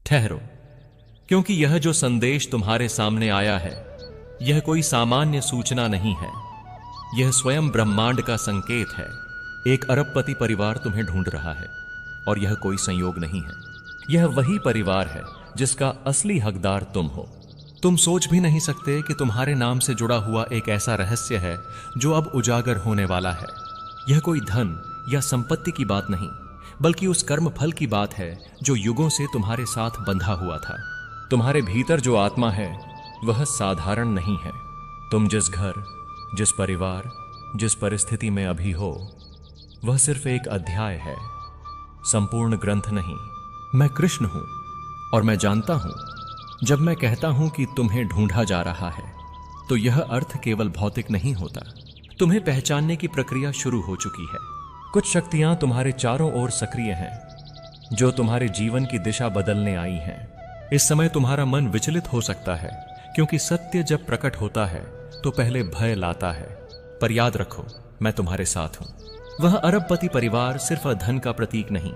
ठहरो, क्योंकि यह जो संदेश तुम्हारे सामने आया है यह कोई सामान्य सूचना नहीं है। यह स्वयं ब्रह्मांड का संकेत है। एक अरबपति परिवार तुम्हें ढूंढ रहा है और यह कोई संयोग नहीं है। यह वही परिवार है जिसका असली हकदार तुम हो। तुम सोच भी नहीं सकते कि तुम्हारे नाम से जुड़ा हुआ एक ऐसा रहस्य है जो अब उजागर होने वाला है। यह कोई धन या संपत्ति की बात नहीं, बल्कि उस कर्म फल की बात है जो युगों से तुम्हारे साथ बंधा हुआ था। तुम्हारे भीतर जो आत्मा है वह साधारण नहीं है। तुम जिस घर, जिस परिवार, जिस परिस्थिति में अभी हो, वह सिर्फ एक अध्याय है, संपूर्ण ग्रंथ नहीं। मैं कृष्ण हूं और मैं जानता हूं, जब मैं कहता हूं कि तुम्हें ढूंढा जा रहा है तो यह अर्थ केवल भौतिक नहीं होता। तुम्हें पहचानने की प्रक्रिया शुरू हो चुकी है। कुछ शक्तियां तुम्हारे चारों ओर सक्रिय हैं जो तुम्हारे जीवन की दिशा बदलने आई हैं। इस समय तुम्हारा मन विचलित हो सकता है, क्योंकि सत्य जब प्रकट होता है तो पहले भय लाता है। पर याद रखो, मैं तुम्हारे साथ हूं। वह अरबपति परिवार सिर्फ धन का प्रतीक नहीं,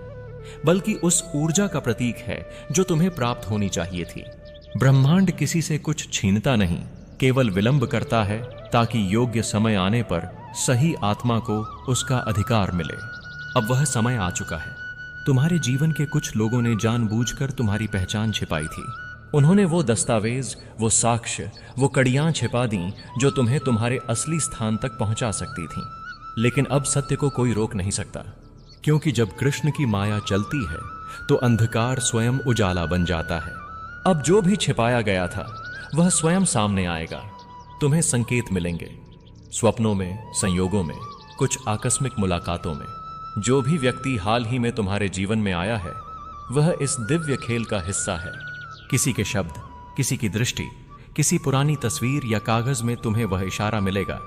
बल्कि उस ऊर्जा का प्रतीक है जो तुम्हें प्राप्त होनी चाहिए थी। ब्रह्मांड किसी से कुछ छीनता नहीं, केवल विलंब करता है ताकि योग्य समय आने पर सही आत्मा को उसका अधिकार मिले। अब वह समय आ चुका है। तुम्हारे जीवन के कुछ लोगों ने जानबूझकर तुम्हारी पहचान छिपाई थी। उन्होंने वो दस्तावेज, वो साक्ष्य, वो कड़ियां छिपा दी जो तुम्हें तुम्हारे असली स्थान तक पहुंचा सकती थीं। लेकिन अब सत्य को कोई रोक नहीं सकता, क्योंकि जब कृष्ण की माया चलती है तो अंधकार स्वयं उजाला बन जाता है। अब जो भी छिपाया गया था वह स्वयं सामने आएगा। तुम्हें संकेत मिलेंगे, स्वप्नों में, संयोगों में, कुछ आकस्मिक मुलाकातों में। जो भी व्यक्ति हाल ही में तुम्हारे जीवन में आया है वह इस दिव्य खेल का हिस्सा है। किसी के शब्द, किसी की दृष्टि, किसी पुरानी तस्वीर या कागज में तुम्हें वह इशारा मिलेगा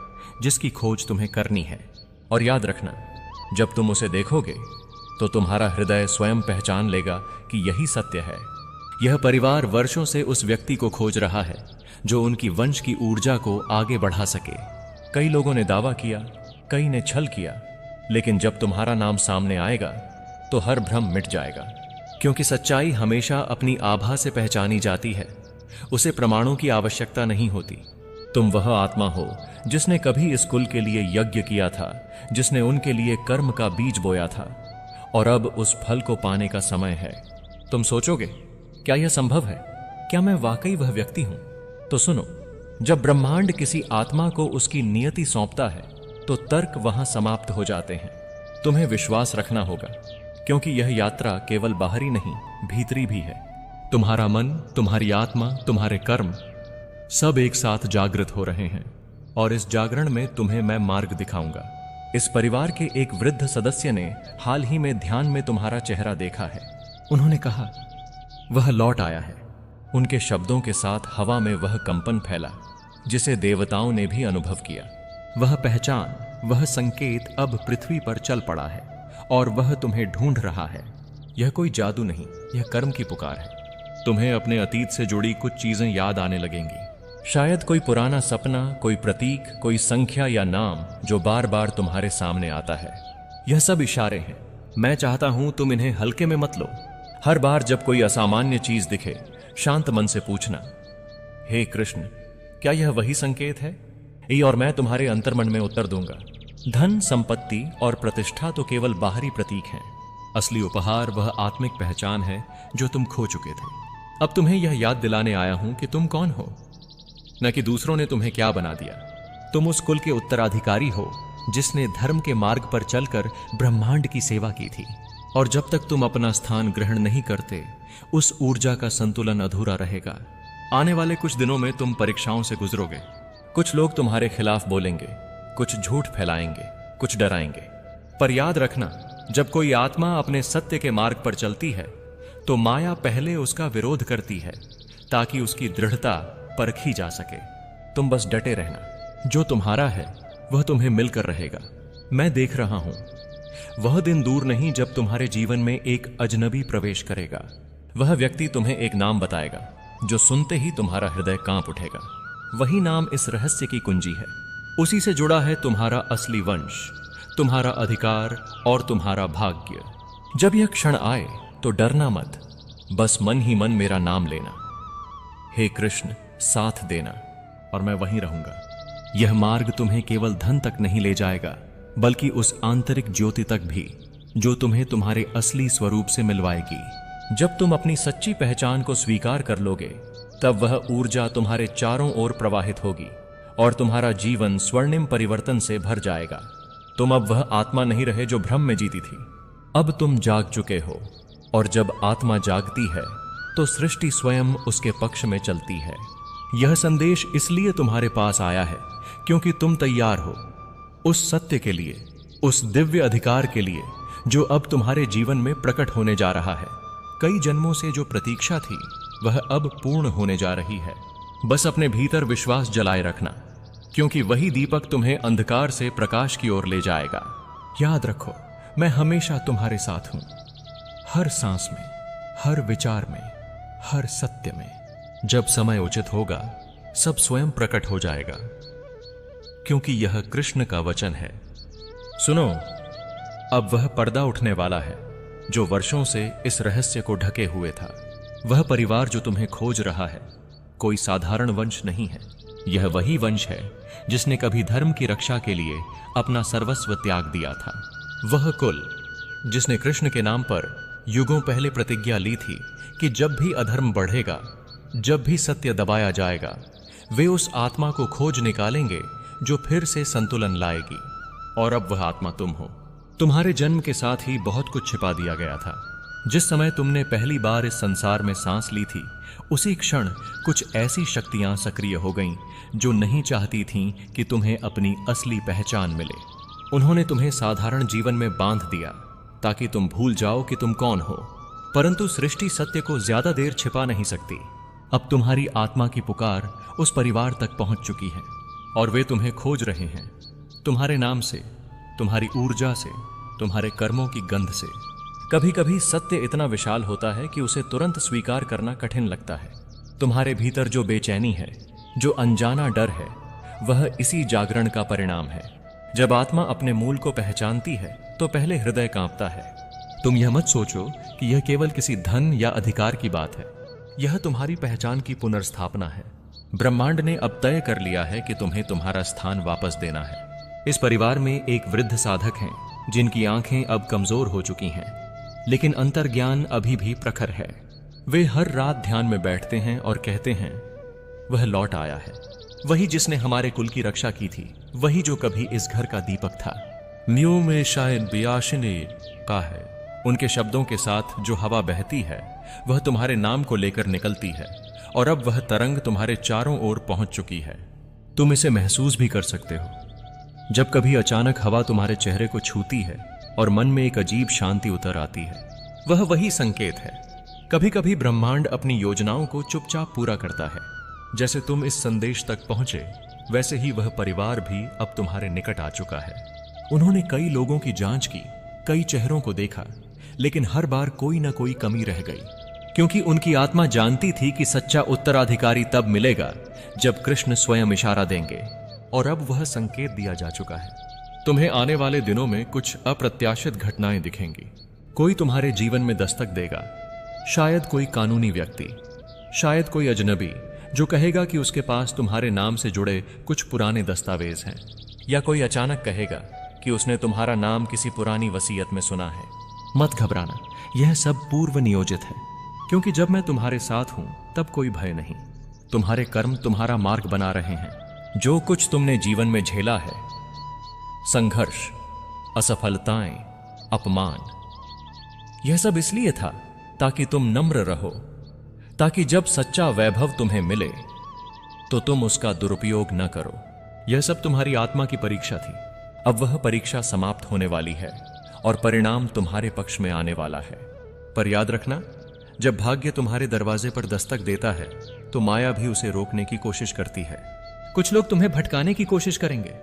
जिसकी खोज तुम्हें करनी है। और याद रखना, जब तुम उसे देखोगे तो तुम्हारा हृदय स्वयं पहचान लेगा कि यही सत्य है। यह परिवार वर्षों से उस व्यक्ति को खोज रहा है जो उनकी वंश की ऊर्जा को आगे बढ़ा सके। कई लोगों ने दावा किया, कई ने छल किया, लेकिन जब तुम्हारा नाम सामने आएगा तो हर भ्रम मिट जाएगा, क्योंकि सच्चाई हमेशा अपनी आभा से पहचानी जाती है। उसे प्रमाणों की आवश्यकता नहीं होती। तुम वह आत्मा हो जिसने कभी इस कुल के लिए यज्ञ किया था, जिसने उनके लिए कर्म का बीज बोया था, और अब उस फल को पाने का समय है। तुम सोचोगे, क्या यह संभव है? क्या मैं वाकई वह व्यक्ति हूं? तो सुनो, जब ब्रह्मांड किसी आत्मा को उसकी नियति सौंपता है तो तर्क वहां समाप्त हो जाते हैं। तुम्हें विश्वास रखना होगा, क्योंकि यह यात्रा केवल बाहरी नहीं, भीतरी भी है। तुम्हारा मन, तुम्हारी आत्मा, तुम्हारे कर्म सब एक साथ जागृत हो रहे हैं, और इस जागरण में तुम्हें मैं मार्ग दिखाऊंगा। इस परिवार के एक वृद्ध सदस्य ने हाल ही में ध्यान में तुम्हारा चेहरा देखा है। उन्होंने कहा, वह लौट आया है। उनके शब्दों के साथ हवा में वह कंपन फैला जिसे देवताओं ने भी अनुभव किया। वह पहचान, वह संकेत अब पृथ्वी पर चल पड़ा है और वह तुम्हें ढूंढ रहा है। यह कोई जादू नहीं, यह कर्म की पुकार है। तुम्हें अपने अतीत से जुड़ी कुछ चीजें याद आने लगेंगी। शायद कोई पुराना सपना, कोई प्रतीक, कोई संख्या या नाम जो बार बार तुम्हारे सामने आता है। यह सब इशारे हैं। मैं चाहता हूं तुम इन्हें हल्के में मत लो। हर बार जब कोई असामान्य चीज दिखे, शांत मन से पूछना, हे कृष्ण, क्या यह वही संकेत है? और मैं तुम्हारे अंतर्मन में उत्तर दूंगा। धन, संपत्ति और प्रतिष्ठा तो केवल बाहरी प्रतीक हैं। असली उपहार वह आत्मिक पहचान है जो तुम खो चुके थे। अब तुम्हें यह याद दिलाने आया हूं कि तुम कौन हो, न कि दूसरों ने तुम्हें क्या बना दिया। तुम उस कुल के उत्तराधिकारी हो जिसने धर्म के मार्ग पर चलकर ब्रह्मांड की सेवा की थी। और जब तक तुम अपना स्थान ग्रहण नहीं करते, उस ऊर्जा का संतुलन अधूरा रहेगा। आने वाले कुछ दिनों में तुम परीक्षाओं से गुजरोगे। कुछ लोग तुम्हारे खिलाफ बोलेंगे, कुछ झूठ फैलाएंगे, कुछ डराएंगे। पर याद रखना, जब कोई आत्मा अपने सत्य के मार्ग पर चलती है तो माया पहले उसका विरोध करती है ताकि उसकी दृढ़ता परखी जा सके। तुम बस डटे रहना। जो तुम्हारा है वह तुम्हें मिलकर रहेगा। मैं देख रहा हूं, वह दिन दूर नहीं जब तुम्हारे जीवन में एक अजनबी प्रवेश करेगा। वह व्यक्ति तुम्हें एक नाम बताएगा जो सुनते ही तुम्हारा हृदय कांप उठेगा। वही नाम इस रहस्य की कुंजी है। उसी से जुड़ा है तुम्हारा असली वंश, तुम्हारा अधिकार और तुम्हारा भाग्य। जब यह क्षण आए तो डरना मत, बस मन ही मन मेरा नाम लेना। हे कृष्ण, साथ देना और मैं वहीं रहूंगा। यह मार्ग तुम्हें केवल धन तक नहीं ले जाएगा, बल्कि उस आंतरिक ज्योति तक भी जो तुम्हें तुम्हारे असली स्वरूप से मिलवाएगी। जब तुम अपनी सच्ची पहचान को स्वीकार कर लोगे, तब वह ऊर्जा तुम्हारे चारों ओर प्रवाहित होगी और तुम्हारा जीवन स्वर्णिम परिवर्तन से भर जाएगा। तुम अब वह आत्मा नहीं रहे जो भ्रम में जीती थी। अब तुम जाग चुके हो, और जब आत्मा जागती है तो सृष्टि स्वयं उसके पक्ष में चलती है। यह संदेश इसलिए तुम्हारे पास आया है क्योंकि तुम तैयार हो उस सत्य के लिए, उस दिव्य अधिकार के लिए जो अब तुम्हारे जीवन में प्रकट होने जा रहा है। कई जन्मों से जो प्रतीक्षा थी वह अब पूर्ण होने जा रही है। बस अपने भीतर विश्वास जलाए रखना, क्योंकि वही दीपक तुम्हें अंधकार से प्रकाश की ओर ले जाएगा। याद रखो, मैं हमेशा तुम्हारे साथ हूं, हर सांस में, हर विचार में, हर सत्य में। जब समय उचित होगा, सब स्वयं प्रकट हो जाएगा, क्योंकि यह कृष्ण का वचन है। सुनो, अब वह पर्दा उठने वाला है जो वर्षों से इस रहस्य को ढके हुए था। वह परिवार जो तुम्हें खोज रहा है कोई साधारण वंश नहीं है। यह वही वंश है जिसने कभी धर्म की रक्षा के लिए अपना सर्वस्व त्याग दिया था। वह कुल जिसने कृष्ण के नाम पर युगों पहले प्रतिज्ञा ली थी कि जब भी अधर्म बढ़ेगा, जब भी सत्य दबाया जाएगा, वे उस आत्मा को खोज निकालेंगे जो फिर से संतुलन लाएगी। और अब वह आत्मा तुम हो। तुम्हारे जन्म के साथ ही बहुत कुछ छिपा दिया गया था। जिस समय तुमने पहली बार इस संसार में सांस ली थी, उसी क्षण कुछ ऐसी शक्तियां सक्रिय हो गईं जो नहीं चाहती थीं कि तुम्हें अपनी असली पहचान मिले। उन्होंने तुम्हें साधारण जीवन में बांध दिया ताकि तुम भूल जाओ कि तुम कौन हो। परंतु सृष्टि सत्य को ज्यादा देर छिपा नहीं सकती। अब तुम्हारी आत्मा की पुकार उस परिवार तक पहुंच चुकी है और वे तुम्हें खोज रहे हैं, तुम्हारे नाम से, तुम्हारी ऊर्जा से, तुम्हारे कर्मों की गंध से। कभी कभी सत्य इतना विशाल होता है कि उसे तुरंत स्वीकार करना कठिन लगता है। तुम्हारे भीतर जो बेचैनी है, जो अनजाना डर है, वह इसी जागरण का परिणाम है। जब आत्मा अपने मूल को पहचानती है तो पहले हृदय कांपता है। तुम यह मत सोचो कि यह केवल किसी धन या अधिकार की बात है। यह तुम्हारी पहचान की पुनर्स्थापना है। ब्रह्मांड ने अब तय कर लिया है कि तुम्हें तुम्हारा स्थान वापस देना है। इस परिवार में एक वृद्ध साधक हैं जिनकी आंखें अब कमजोर हो चुकी हैं, लेकिन अंतर्ज्ञान अभी भी प्रखर है। वे हर रात ध्यान में बैठते हैं और कहते हैं, वह लौट आया है, वही जिसने हमारे कुल की रक्षा की थी, वही जो कभी इस घर का दीपक था। म्यू में शायद बियाशिनी का है। उनके शब्दों के साथ जो हवा बहती है वह तुम्हारे नाम को लेकर निकलती है, और अब वह तरंग तुम्हारे चारों ओर पहुंच चुकी है। तुम इसे महसूस भी कर सकते हो। जब कभी अचानक हवा तुम्हारे चेहरे को छूती है और मन में एक अजीब शांति उतर आती है, वह वही संकेत है। कभी कभी ब्रह्मांड अपनी योजनाओं को चुपचाप पूरा करता है। जैसे तुम इस संदेश तक पहुंचे, वैसे ही वह परिवार भी अब तुम्हारे निकट आ चुका है। उन्होंने कई लोगों की जांच की, कई चेहरों को देखा, लेकिन हर बार कोई ना कोई कमी रह गई, क्योंकि उनकी आत्मा जानती थी कि सच्चा उत्तराधिकारी तब मिलेगा जब कृष्ण स्वयं इशारा देंगे। और अब वह संकेत दिया जा चुका है। तुम्हें आने वाले दिनों में कुछ अप्रत्याशित घटनाएं दिखेंगी। कोई तुम्हारे जीवन में दस्तक देगा, शायद कोई कानूनी व्यक्ति, शायद कोई अजनबी जो कहेगा कि उसके पास तुम्हारे नाम से जुड़े कुछ पुराने दस्तावेज हैं, या कोई अचानक कहेगा कि उसने तुम्हारा नाम किसी पुरानी वसीयत में सुना है। मत घबराना, यह सब पूर्व नियोजित है, क्योंकि जब मैं तुम्हारे साथ हूं तब कोई भय नहीं। तुम्हारे कर्म तुम्हारा मार्ग बना रहे हैं। जो कुछ तुमने जीवन में झेला है, संघर्ष, असफलताएं, अपमान, यह सब इसलिए था ताकि तुम नम्र रहो, ताकि जब सच्चा वैभव तुम्हें मिले तो तुम उसका दुरुपयोग न करो। यह सब तुम्हारी आत्मा की परीक्षा थी। अब वह परीक्षा समाप्त होने वाली है और परिणाम तुम्हारे पक्ष में आने वाला है। पर याद रखना, जब भाग्य तुम्हारे दरवाजे पर दस्तक देता है तो माया भी उसे रोकने की कोशिश करती है। कुछ लोग तुम्हें भटकाने की कोशिश करेंगे।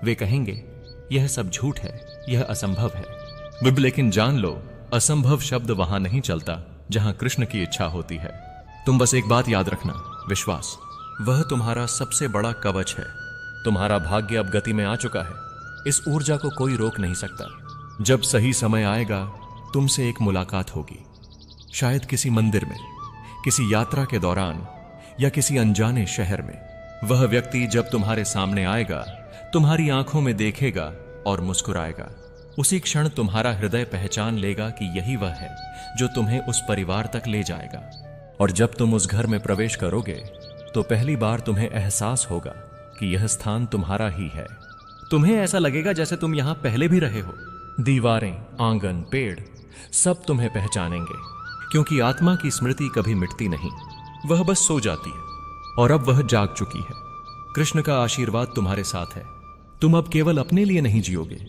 वे कहेंगे, यह सब झूठ है, यह असंभव है। लेकिन जान लो, असंभव शब्द वहां नहीं चलता जहां कृष्ण की इच्छा होती है। तुम बस एक बात याद रखना, विश्वास, वह तुम्हारा सबसे बड़ा कवच है। तुम्हारा भाग्य अब गति में आ चुका है। इस ऊर्जा को कोई रोक नहीं सकता। जब सही समय आएगा, तुमसे एक मुलाकात होगी। शायद किसी मंदिर में, किसी यात्रा के दौरान या किसी अनजाने शहर में। वह व्यक्ति जब तुम्हारे सामने आएगा, तुम्हारी आंखों में देखेगा और मुस्कुराएगा। उसी क्षण तुम्हारा हृदय पहचान लेगा कि यही वह है जो तुम्हें उस परिवार तक ले जाएगा। और जब तुम उस घर में प्रवेश करोगे तो पहली बार तुम्हें एहसास होगा कि यह स्थान तुम्हारा ही है। तुम्हें ऐसा लगेगा जैसे तुम यहां पहले भी रहे हो। दीवारें, आंगन, पेड़ सब तुम्हें पहचानेंगे, क्योंकि आत्मा की स्मृति कभी मिटती नहीं, वह बस सो जाती है और अब वह जाग चुकी है। कृष्ण का आशीर्वाद तुम्हारे साथ है। तुम अब केवल अपने लिए नहीं जियोगे,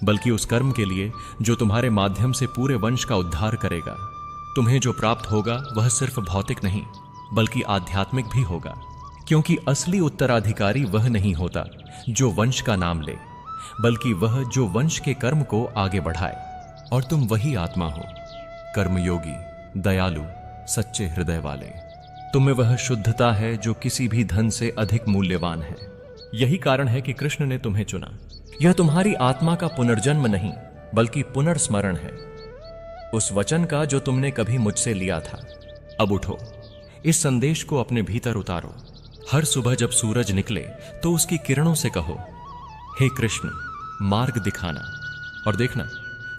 बल्कि उस कर्म के लिए जो तुम्हारे माध्यम से पूरे वंश का उद्धार करेगा। तुम्हें जो प्राप्त होगा वह सिर्फ भौतिक नहीं बल्कि आध्यात्मिक भी होगा, क्योंकि असली उत्तराधिकारी वह नहीं होता जो वंश का नाम ले, बल्कि वह जो वंश के कर्म को आगे बढ़ाए। और तुम वही आत्मा हो, कर्मयोगी, दयालु, सच्चे हृदय वाले। तुम्हें वह शुद्धता है जो किसी भी धन से अधिक मूल्यवान है। यही कारण है कि कृष्ण ने तुम्हें चुना। यह तुम्हारी आत्मा का पुनर्जन्म नहीं बल्कि पुनर्स्मरण है, उस वचन का जो तुमने कभी मुझसे लिया था। अब उठो, इस संदेश को अपने भीतर उतारो। हर सुबह जब सूरज निकले तो उसकी किरणों से कहो, हे कृष्ण, मार्ग दिखाना। और देखना,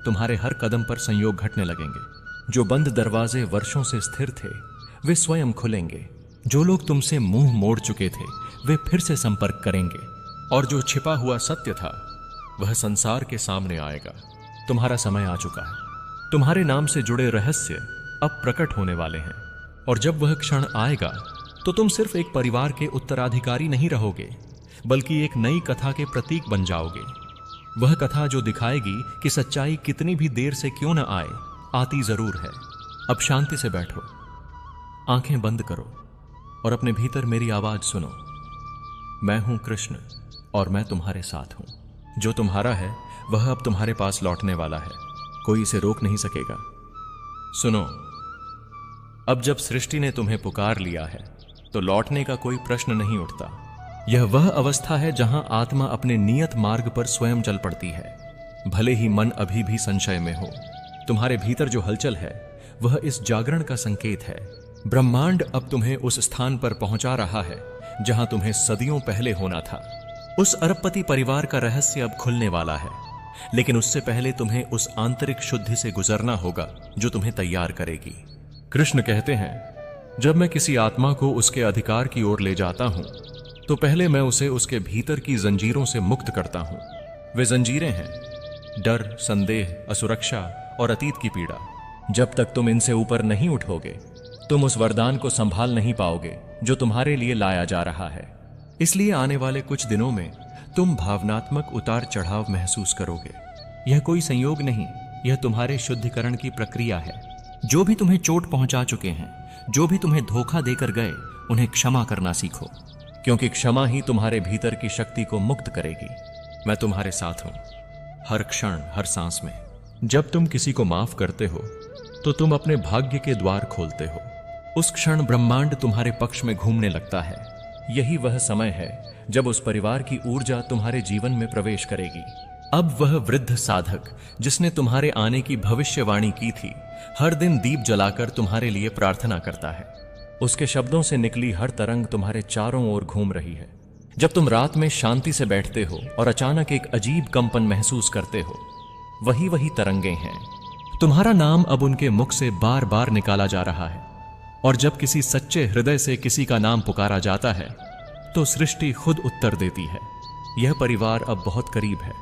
तुम्हारे हर कदम पर संयोग घटने लगेंगे। जो बंद दरवाजे वर्षों से स्थिर थे वे स्वयं खुलेंगे। जो लोग तुमसे मुंह मोड़ चुके थे वे फिर से संपर्क करेंगे, और जो छिपा हुआ सत्य था वह संसार के सामने आएगा। तुम्हारा समय आ चुका है। तुम्हारे नाम से जुड़े रहस्य अब प्रकट होने वाले हैं, और जब वह क्षण आएगा तो तुम सिर्फ एक परिवार के उत्तराधिकारी नहीं रहोगे, बल्कि एक नई कथा के प्रतीक बन जाओगे। वह कथा जो दिखाएगी कि सच्चाई कितनी भी देर से क्यों न आए, आती जरूर है। अब शांति से बैठो, आंखें बंद करो और अपने भीतर मेरी आवाज सुनो। मैं हूं कृष्ण और मैं तुम्हारे साथ हूं। जो तुम्हारा है वह अब तुम्हारे पास लौटने वाला है, कोई इसे रोक नहीं सकेगा। सुनो, अब जब सृष्टि ने तुम्हें पुकार लिया है तो लौटने का कोई प्रश्न नहीं उठता। यह वह अवस्था है जहां आत्मा अपने नियत मार्ग पर स्वयं चल पड़ती है, भले ही मन अभी भी संशय में हो। तुम्हारे भीतर जो हलचल है वह इस जागरण का संकेत है। ब्रह्मांड अब तुम्हें उस स्थान पर पहुंचा रहा है जहां तुम्हें सदियों पहले होना था। उस अरबपति परिवार का रहस्य अब खुलने वाला है, लेकिन उससे पहले तुम्हें उस आंतरिक शुद्धि से गुजरना होगा जो तुम्हें तैयार करेगी। कृष्ण कहते हैं, जब मैं किसी आत्मा को उसके अधिकार की ओर ले जाता हूं तो पहले मैं उसे उसके भीतर की जंजीरों से मुक्त करता हूं। वे जंजीरें हैं डर, संदेह, असुरक्षा और अतीत की पीड़ा। जब तक तुम इनसे ऊपर नहीं उठोगे तुम उस वरदान को संभाल नहीं पाओगे जो तुम्हारे लिए लाया जा रहा है। इसलिए आने वाले कुछ दिनों में तुम भावनात्मक उतार चढ़ाव महसूस करोगे। यह कोई संयोग नहीं, यह तुम्हारे शुद्धिकरण की प्रक्रिया है। जो भी तुम्हें चोट पहुंचा चुके हैं, जो भी तुम्हें धोखा देकर गए, उन्हें क्षमा करना सीखो, क्योंकि क्षमा ही तुम्हारे भीतर की शक्ति को मुक्त करेगी। मैं तुम्हारे साथ हूं, हर क्षण, हर सांस में। जब तुम किसी को माफ करते हो तो तुम अपने भाग्य के द्वार खोलते हो। उस क्षण ब्रह्मांड तुम्हारे पक्ष में घूमने लगता है। यही वह समय है जब उस परिवार की ऊर्जा तुम्हारे जीवन में प्रवेश करेगी। अब वह वृद्ध साधक जिसने तुम्हारे आने की भविष्यवाणी की थी, हर दिन दीप जलाकर तुम्हारे लिए प्रार्थना करता है। उसके शब्दों से निकली हर तरंग तुम्हारे चारों ओर घूम रही है। जब तुम रात में शांति से बैठते हो और अचानक एक अजीब कंपन महसूस करते हो, वही तरंगे हैं। तुम्हारा नाम अब उनके मुख से बार बार निकाला जा रहा है। और जब किसी सच्चे हृदय से किसी का नाम पुकारा जाता है तो सृष्टि खुद उत्तर देती है। यह परिवार अब बहुत करीब है।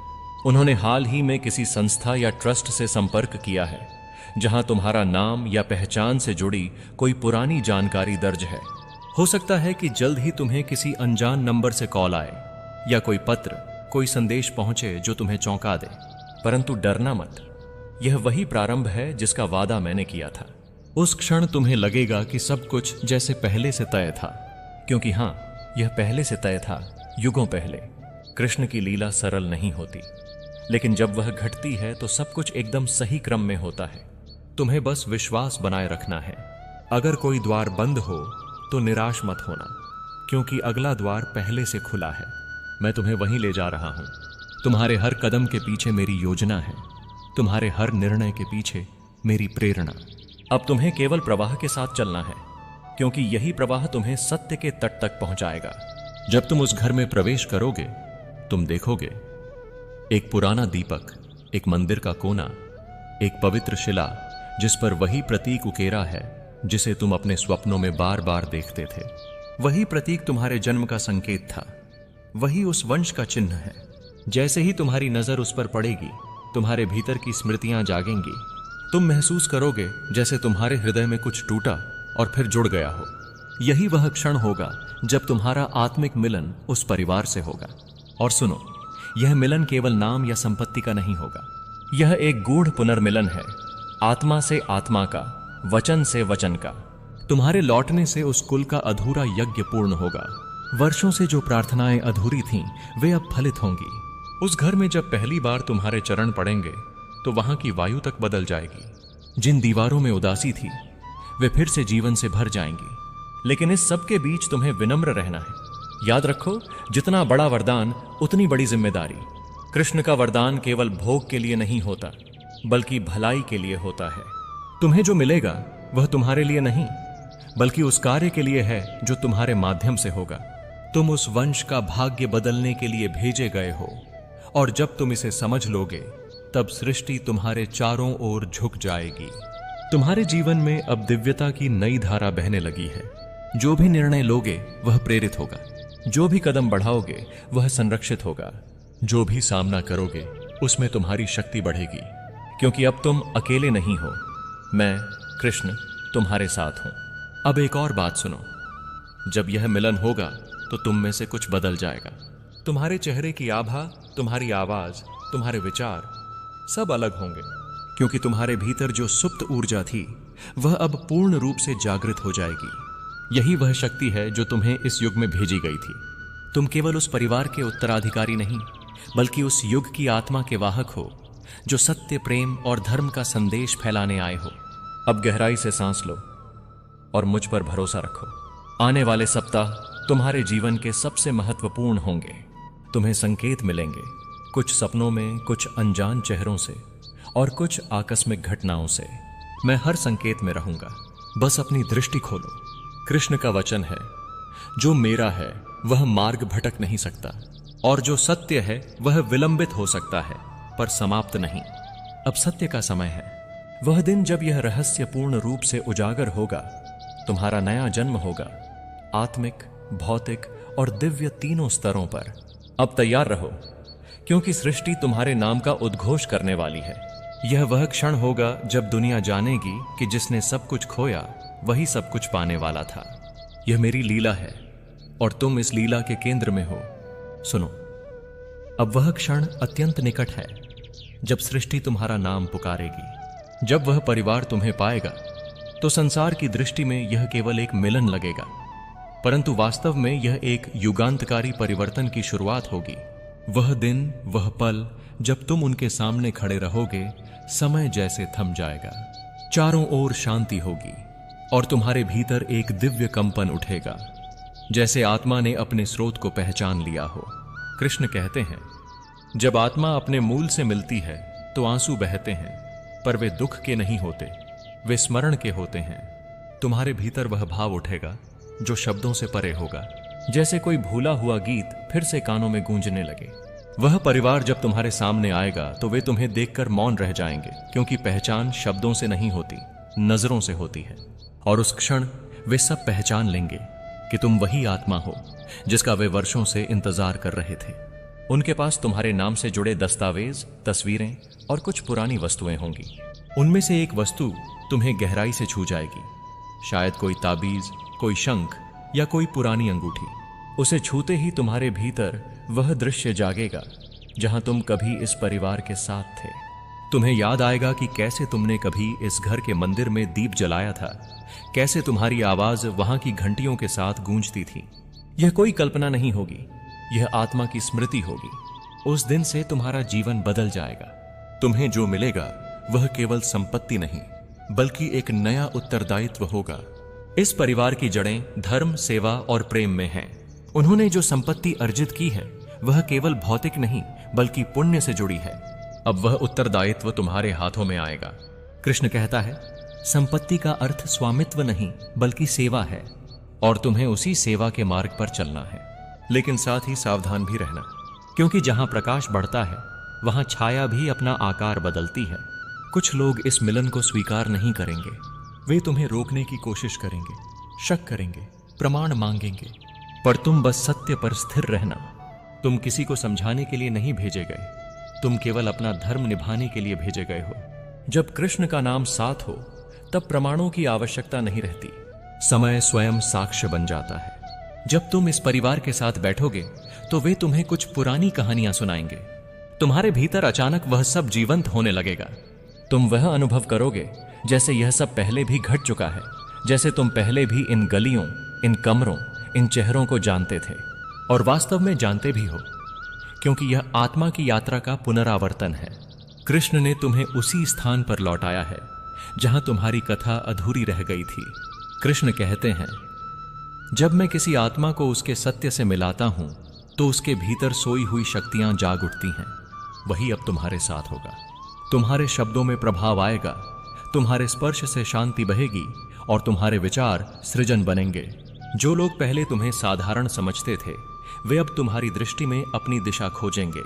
उन्होंने हाल ही में किसी संस्था या ट्रस्ट से संपर्क किया है जहां तुम्हारा नाम या पहचान से जुड़ी कोई पुरानी जानकारी दर्ज है। हो सकता है कि जल्द ही तुम्हें किसी अनजान नंबर से कॉल आए या कोई पत्र, कोई संदेश पहुंचे जो तुम्हें चौंका दे। परंतु डरना मत, यह वही प्रारंभ है जिसका वादा मैंने किया था। उस क्षण तुम्हें लगेगा कि सब कुछ जैसे पहले से तय था, क्योंकि हां, यह पहले से तय था, युगों पहले। कृष्ण की लीला सरल नहीं होती, लेकिन जब वह घटती है तो सब कुछ एकदम सही क्रम में होता है। तुम्हें बस विश्वास बनाए रखना है। अगर कोई द्वार बंद हो तो निराश मत होना, क्योंकि अगला द्वार पहले से खुला है। मैं तुम्हें वहीं ले जा रहा हूं। तुम्हारे हर कदम के पीछे मेरी योजना है, तुम्हारे हर निर्णय के पीछे मेरी प्रेरणा। अब तुम्हें केवल प्रवाह के साथ चलना है, क्योंकि यही प्रवाह तुम्हें सत्य के तट तक पहुंचाएगा। जब तुम उस घर में प्रवेश करोगे, तुम देखोगे एक पुराना दीपक, एक मंदिर का कोना, एक पवित्र शिला जिस पर वही प्रतीक उकेरा है जिसे तुम अपने स्वप्नों में बार बार देखते थे। वही प्रतीक तुम्हारे जन्म का संकेत था, वही उस वंश का चिन्ह है। जैसे ही तुम्हारी नजर उस पर पड़ेगी, तुम्हारे भीतर की स्मृतियां जागेंगी। तुम महसूस करोगे जैसे तुम्हारे हृदय में कुछ टूटा और फिर जुड़ गया हो। यही वह क्षण होगा जब तुम्हारा आत्मिक मिलन उस परिवार से होगा। और सुनो, यह मिलन केवल नाम या संपत्ति का नहीं होगा, यह एक गूढ़ पुनर्मिलन है, आत्मा से आत्मा का, वचन से वचन का। तुम्हारे लौटने से उस कुल का अधूरा यज्ञ पूर्ण होगा। वर्षों से जो प्रार्थनाएं अधूरी थीं, वे अब फलित होंगी। उस घर में जब पहली बार तुम्हारे चरण पड़ेंगे, तो वहां की वायु तक बदल जाएगी। जिन दीवारों में उदासी थी, वे फिर से जीवन से भर जाएंगी। लेकिन इस सब के बीच तुम्हें विनम्र रहना है। याद रखो, जितना बड़ा वरदान उतनी बड़ी जिम्मेदारी। कृष्ण का वरदान केवल भोग के लिए नहीं होता, बल्कि भलाई के लिए होता है। तुम्हें जो मिलेगा वह तुम्हारे लिए नहीं, बल्कि उस कार्य के लिए है जो तुम्हारे माध्यम से होगा। तुम उस वंश का भाग्य बदलने के लिए भेजे गए हो, और जब तुम इसे समझ लोगे, तब सृष्टि तुम्हारे चारों ओर झुक जाएगी। तुम्हारे जीवन में अब दिव्यता की नई धारा बहने लगी है। जो भी निर्णय लोगे वह प्रेरित होगा, जो भी कदम बढ़ाओगे वह संरक्षित होगा, जो भी सामना करोगे उसमें तुम्हारी शक्ति बढ़ेगी, क्योंकि अब तुम अकेले नहीं हो। मैं कृष्ण तुम्हारे साथ हूं। अब एक और बात सुनो, जब यह मिलन होगा तो तुम में से कुछ बदल जाएगा। तुम्हारे चेहरे की आभा, तुम्हारी आवाज, तुम्हारे विचार सब अलग होंगे, क्योंकि तुम्हारे भीतर जो सुप्त ऊर्जा थी वह अब पूर्ण रूप से जागृत हो जाएगी। यही वह शक्ति है जो तुम्हें इस युग में भेजी गई थी। तुम केवल उस परिवार के उत्तराधिकारी नहीं, बल्कि उस युग की आत्मा के वाहक हो, जो सत्य, प्रेम और धर्म का संदेश फैलाने आए हो। अब गहराई से सांस लो और मुझ पर भरोसा रखो। आने वाले सप्ताह तुम्हारे जीवन के सबसे महत्वपूर्ण होंगे। तुम्हें संकेत मिलेंगे, कुछ सपनों में, कुछ अनजान चेहरों से और कुछ आकस्मिक घटनाओं से। मैं हर संकेत में रहूंगा, बस अपनी दृष्टि खोलो। कृष्ण का वचन है, जो मेरा है वह मार्ग भटक नहीं सकता, और जो सत्य है वह विलंबित हो सकता है पर समाप्त नहीं। अब सत्य का समय है, वह दिन जब यह रहस्य पूर्ण रूप से उजागर होगा। तुम्हारा नया जन्म होगा, आत्मिक, भौतिक और दिव्य तीनों स्तरों पर। अब तैयार रहो, क्योंकि सृष्टि तुम्हारे नाम का उद्घोष करने वाली है। यह वह क्षण होगा जब दुनिया जानेगी कि जिसने सब कुछ खोया वही सब कुछ पाने वाला था। यह मेरी लीला है और तुम इस लीला के केंद्र में हो। सुनो, अब वह क्षण अत्यंत निकट है जब सृष्टि तुम्हारा नाम पुकारेगी। जब वह परिवार तुम्हें पाएगा तो संसार की दृष्टि में यह केवल एक मिलन लगेगा, परंतु वास्तव में यह एक युगांतकारी परिवर्तन की शुरुआत होगी। वह दिन, वह पल जब तुम उनके सामने खड़े रहोगे, समय जैसे थम जाएगा। चारों ओर शांति होगी और तुम्हारे भीतर एक दिव्य कंपन उठेगा, जैसे आत्मा ने अपने स्रोत को पहचान लिया हो। कृष्ण कहते हैं, जब आत्मा अपने मूल से मिलती है तो आंसू बहते हैं, पर वे दुख के नहीं होते, वे स्मरण के होते हैं। तुम्हारे भीतर वह भाव उठेगा जो शब्दों से परे होगा, जैसे कोई भूला हुआ गीत फिर से कानों में गूंजने लगे। वह परिवार जब तुम्हारे सामने आएगा तो वे तुम्हें देखकर मौन रह जाएंगे, क्योंकि पहचान शब्दों से नहीं होती, नजरों से होती है। और उस क्षण वे सब पहचान लेंगे कि तुम वही आत्मा हो जिसका वे वर्षों से इंतजार कर रहे थे। उनके पास तुम्हारे नाम से जुड़े दस्तावेज, तस्वीरें और कुछ पुरानी वस्तुएं होंगी। उनमें से एक वस्तु तुम्हें गहराई से छू जाएगी, शायद कोई ताबीज, कोई शंख या कोई पुरानी अंगूठी। उसे छूते ही तुम्हारे भीतर वह दृश्य जागेगा जहां तुम कभी इस परिवार के साथ थे। तुम्हें याद आएगा कि कैसे तुमने कभी इस घर के मंदिर में दीप जलाया था, कैसे तुम्हारी आवाज वहां की घंटियों के साथ गूंजती थी। यह कोई कल्पना नहीं होगी, यह आत्मा की स्मृति होगी। उस दिन से तुम्हारा जीवन बदल जाएगा। तुम्हें जो मिलेगा वह केवल संपत्ति नहीं, बल्कि एक नया उत्तरदायित्व होगा। इस परिवार की जड़ें धर्म, सेवा और प्रेम में हैं। उन्होंने जो संपत्ति अर्जित की है वह केवल भौतिक नहीं, बल्कि पुण्य से जुड़ी है। अब वह उत्तरदायित्व तुम्हारे हाथों में आएगा। कृष्ण कहता है, संपत्ति का अर्थ स्वामित्व नहीं बल्कि सेवा है, और तुम्हें उसी सेवा के मार्ग पर चलना है। लेकिन साथ ही सावधान भी रहना, क्योंकि जहां प्रकाश बढ़ता है वहां छाया भी अपना आकार बदलती है। कुछ लोग इस मिलन को स्वीकार नहीं करेंगे। वे तुम्हें रोकने की कोशिश करेंगे, शक करेंगे, प्रमाण मांगेंगे, पर तुम बस सत्य पर स्थिर रहना। तुम किसी को समझाने के लिए नहीं भेजे गए, तुम केवल अपना धर्म निभाने के लिए भेजे गए हो। जब कृष्ण का नाम साथ हो तब प्रमाणों की आवश्यकता नहीं रहती, समय स्वयं साक्ष्य बन जाता है। जब तुम इस परिवार के साथ बैठोगे तो वे तुम्हें कुछ पुरानी कहानियां सुनाएंगे। तुम्हारे भीतर अचानक वह सब जीवंत होने लगेगा। तुम वह अनुभव करोगे जैसे यह सब पहले भी घट चुका है, जैसे तुम पहले भी इन गलियों, इन कमरों, इन चेहरों को जानते थे, और वास्तव में जानते भी हो, क्योंकि यह आत्मा की यात्रा का पुनरावर्तन है। कृष्ण ने तुम्हें उसी स्थान पर लौटाया है जहां तुम्हारी कथा अधूरी रह गई थी। कृष्ण कहते हैं, जब मैं किसी आत्मा को उसके सत्य से मिलाता हूं तो उसके भीतर सोई हुई शक्तियां जाग उठती हैं। वही अब तुम्हारे साथ होगा। तुम्हारे शब्दों में प्रभाव आएगा, तुम्हारे स्पर्श से शांति बहेगी और तुम्हारे विचार सृजन बनेंगे। जो लोग पहले तुम्हें साधारण समझते थे वे अब तुम्हारी दृष्टि में अपनी दिशा खोजेंगे।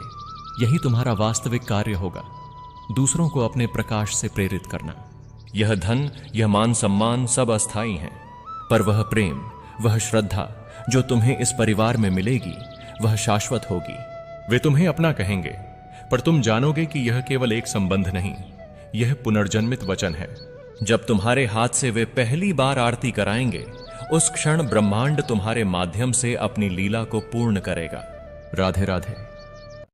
यही तुम्हारा वास्तविक कार्य होगा, दूसरों को अपने प्रकाश से प्रेरित करना। यह धन, यह मान सम्मान सब अस्थाई हैं, पर वह प्रेम, वह श्रद्धा जो तुम्हें इस परिवार में मिलेगी वह शाश्वत होगी। वे तुम्हें अपना कहेंगे, पर तुम जानोगे कि यह केवल एक संबंध नहीं, यह पुनर्जन्मित वचन है। जब तुम्हारे हाथ से वे पहली बार आरती कराएंगे, उस क्षण ब्रह्मांड तुम्हारे माध्यम से अपनी लीला को पूर्ण करेगा। राधे राधे।